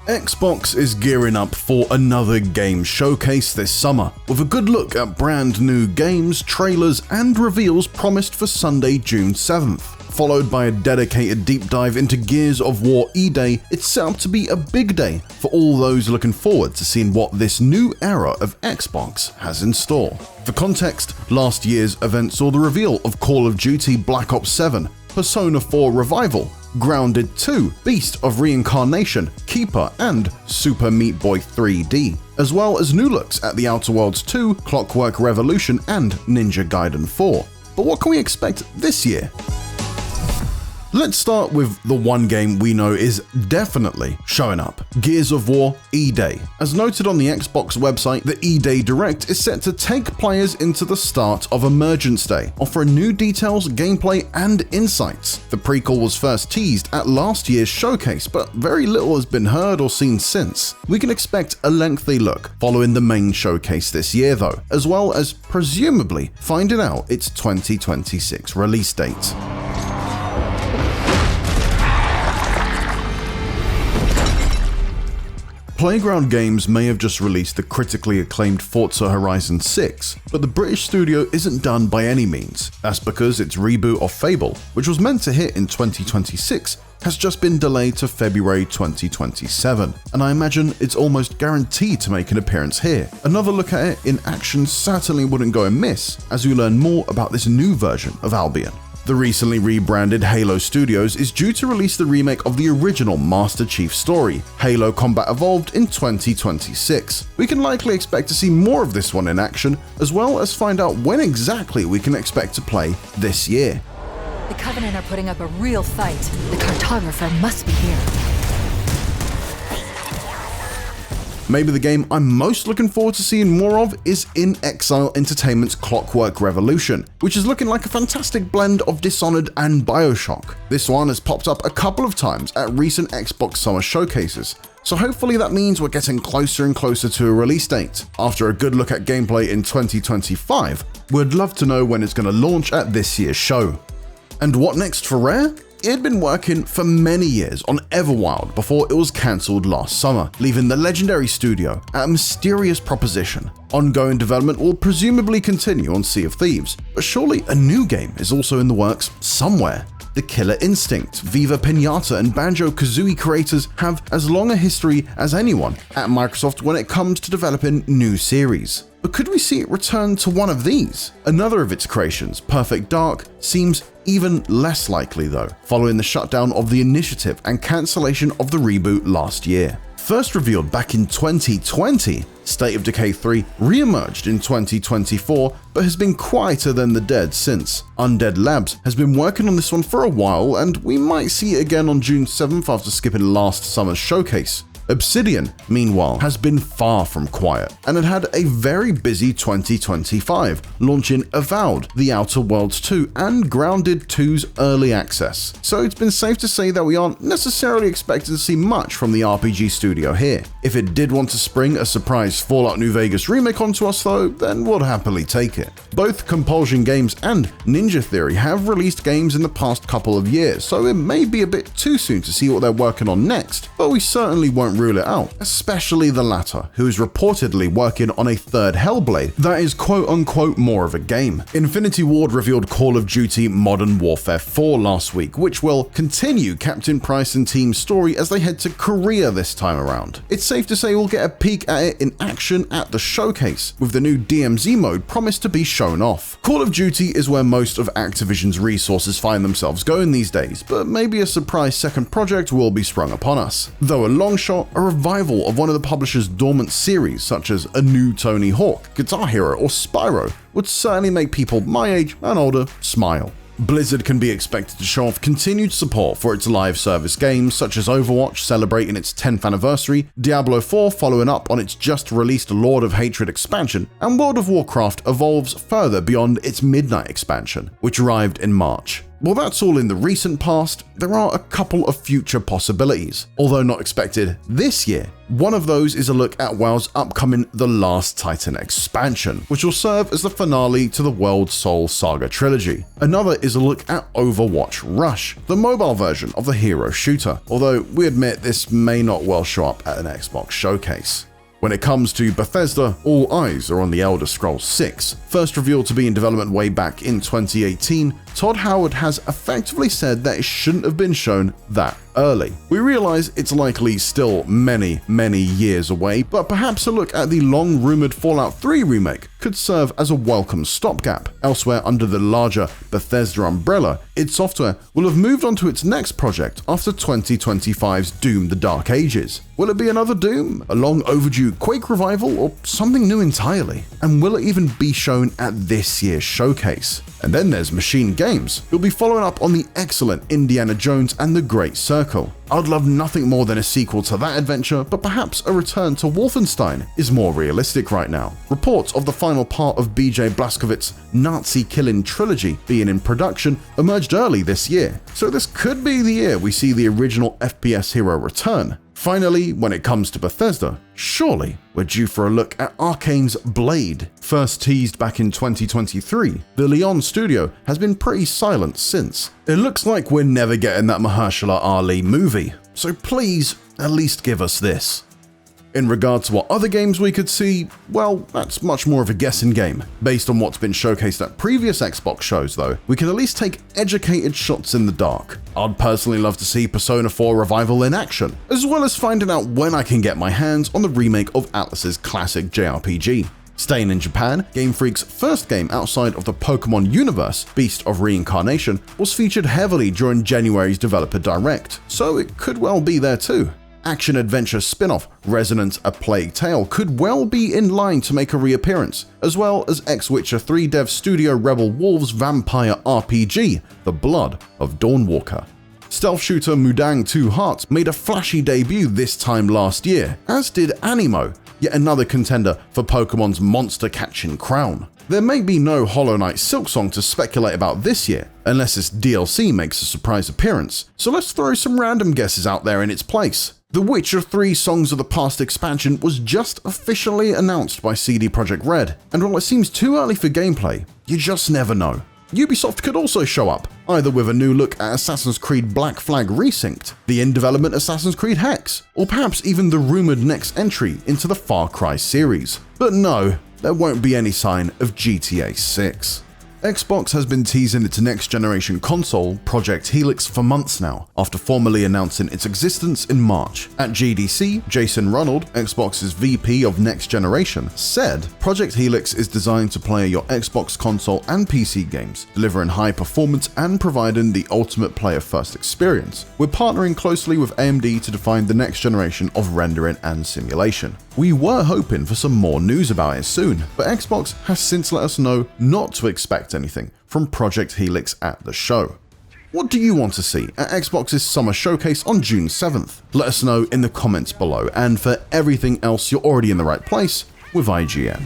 Xbox is gearing up for another game showcase this summer, with a good look at brand new games, trailers, and reveals promised for Sunday, June 7th. Followed by a dedicated deep dive into Gears of War E-Day, it's set up to be a big day for all those looking forward to seeing what this new era of Xbox has in store. For context, last year's event saw the reveal of Call of Duty Black Ops 7, Persona 4 Revival, Grounded 2, Beast of Reincarnation, Keeper, and Super Meat Boy 3D, as well as new looks at The Outer Worlds 2, Clockwork Revolution, and Ninja Gaiden 4. But what can we expect this year? Let's start with the one game we know is definitely showing up, Gears of War E-Day. As noted on the Xbox website, the E-Day Direct is set to take players into the start of Emergence Day, offering new details, gameplay, and insights. The prequel was first teased at last year's showcase, but very little has been heard or seen since. We can expect a lengthy look following the main showcase this year though, as well as presumably finding out its 2026 release date. Playground Games may have just released the critically acclaimed Forza Horizon 6, but the British studio isn't done by any means. That's because its reboot of Fable, which was meant to hit in 2026, has just been delayed to February 2027, and I imagine it's almost guaranteed to make an appearance here. Another look at it in action certainly wouldn't go amiss, as we learn more about this new version of Albion. The recently rebranded Halo Studios is due to release the remake of the original Master Chief story, Halo Combat Evolved, in 2026. We can likely expect to see more of this one in action, as well as find out when exactly we can expect to play this year. The Covenant are putting up a real fight. The cartographer must be here. Maybe the game I'm most looking forward to seeing more of is In Exile Entertainment's Clockwork Revolution, which is looking like a fantastic blend of Dishonored and BioShock. This one has popped up a couple of times at recent Xbox Summer showcases, so hopefully that means we're getting closer and closer to a release date. After a good look at gameplay in 2025, we'd love to know when it's going to launch at this year's show. And what next for Rare? It had been working for many years on Everwild before it was cancelled last summer, leaving the legendary studio at a mysterious proposition. Ongoing development will presumably continue on Sea of Thieves, but surely a new game is also in the works somewhere. The Killer Instinct, Viva Pinata, and Banjo-Kazooie creators have as long a history as anyone at Microsoft when it comes to developing new series. But could we see it return to one of these? Another of its creations, Perfect Dark, seems even less likely though, following the shutdown of the initiative and cancellation of the reboot last year. First revealed back in 2020, State of Decay 3 re-emerged in 2024, but has been quieter than the dead since. Undead Labs has been working on this one for a while, and we might see it again on June 7th after skipping last summer's showcase. Obsidian, meanwhile, has been far from quiet, and it had a very busy 2025, launching Avowed, The Outer Worlds 2, and Grounded 2's early access. So it's been safe to say that we aren't necessarily expecting to see much from the RPG studio here. If it did want to spring a surprise Fallout New Vegas remake onto us though, then we'll happily take it. Both Compulsion Games and Ninja Theory have released games in the past couple of years, so it may be a bit too soon to see what they're working on next, but we certainly won't rule it out, especially the latter, who is reportedly working on a third Hellblade that is quote-unquote more of a game. Infinity Ward revealed Call of Duty Modern Warfare 4 last week, which will continue Captain Price and team's story as they head to Korea this time around. It's safe to say we'll get a peek at it in action at the showcase, with the new DMZ mode promised to be shown off. Call of Duty is where most of Activision's resources find themselves going these days, but maybe a surprise second project will be sprung upon us. Though a long shot, a revival of one of the publisher's dormant series, such as a new Tony Hawk, Guitar Hero, or Spyro, would certainly make people my age and older smile. Blizzard can be expected to show off continued support for its live service games, such as Overwatch celebrating its 10th anniversary, Diablo 4 following up on its just-released Lord of Hatred expansion, and World of Warcraft evolves further beyond its Midnight expansion, which arrived in March. While that's all in the recent past, there are a couple of future possibilities. Although not expected this year, one of those is a look at WoW's upcoming The Last Titan expansion, which will serve as the finale to the World Soul Saga trilogy. Another is a look at Overwatch Rush, the mobile version of the hero shooter, although we admit this may not well show up at an Xbox showcase. When it comes to Bethesda, all eyes are on The Elder Scrolls 6. First revealed to be in development way back in 2018, Todd Howard has effectively said that it shouldn't have been shown that early. We realize it's likely still many years away, but perhaps a look at the long-rumored Fallout 3 remake could serve as a welcome stopgap. Elsewhere under the larger Bethesda umbrella, id Software will have moved on to its next project after 2025's Doom: The Dark Ages. Will it be another Doom, a long overdue Quake revival, or something new entirely? And will it even be shown at this year's showcase? And then there's Machine Games, who'll be following up on the excellent Indiana Jones and the Great Circle. I'd love nothing more than a sequel to that adventure, but perhaps a return to Wolfenstein is more realistic right now. Reports of the final part of BJ Blazkowicz's Nazi-killing trilogy being in production emerged early this year, so this could be the year we see the original FPS hero return. Finally, when it comes to Bethesda, surely we're due for a look at Arcane's Blade. First teased back in 2023, the Leon studio has been pretty silent since. It looks like we're never getting that Mahershala Ali movie, so please at least give us this. In regards to what other games we could see, well, that's much more of a guessing game. Based on what's been showcased at previous Xbox shows though, we can at least take educated shots in the dark. I'd personally love to see Persona 4 Revival in action, as well as finding out when I can get my hands on the remake of Atlus's classic JRPG. Staying in Japan, Game Freak's first game outside of the Pokemon universe, Beast of Reincarnation, was featured heavily during January's Developer Direct, so it could well be there too. Action-adventure spin-off Resonance: A Plague Tale could well be in line to make a reappearance, as well as ex-Witcher 3 dev studio Rebel Wolves' vampire RPG, The Blood of Dawnwalker. Stealth shooter Mudang 2 Hearts made a flashy debut this time last year, as did Animo, yet another contender for Pokemon's monster-catching crown. There may be no Hollow Knight Silksong to speculate about this year, unless its DLC makes a surprise appearance, so let's throw some random guesses out there in its place. The Witcher 3 Songs of the Past expansion was just officially announced by CD Projekt Red, and while it seems too early for gameplay, you just never know. Ubisoft could also show up, either with a new look at Assassin's Creed Black Flag Resynced, the in-development Assassin's Creed Hex, or perhaps even the rumored next entry into the Far Cry series. But no, there won't be any sign of GTA 6. Xbox has been teasing its next-generation console, Project Helix, for months now, after formally announcing its existence in March. At GDC, Jason Ronald, Xbox's VP of Next Generation, said, "Project Helix is designed to play your Xbox console and PC games, delivering high performance and providing the ultimate player-first experience. We're partnering closely with AMD to define the next generation of rendering and simulation. We were hoping for some more news about it soon, but Xbox has since let us know not to expect anything from Project Helix at the show." What do you want to see at Xbox's summer showcase on June 7th? Let us know in the comments below, and for everything else, you're already in the right place with IGN.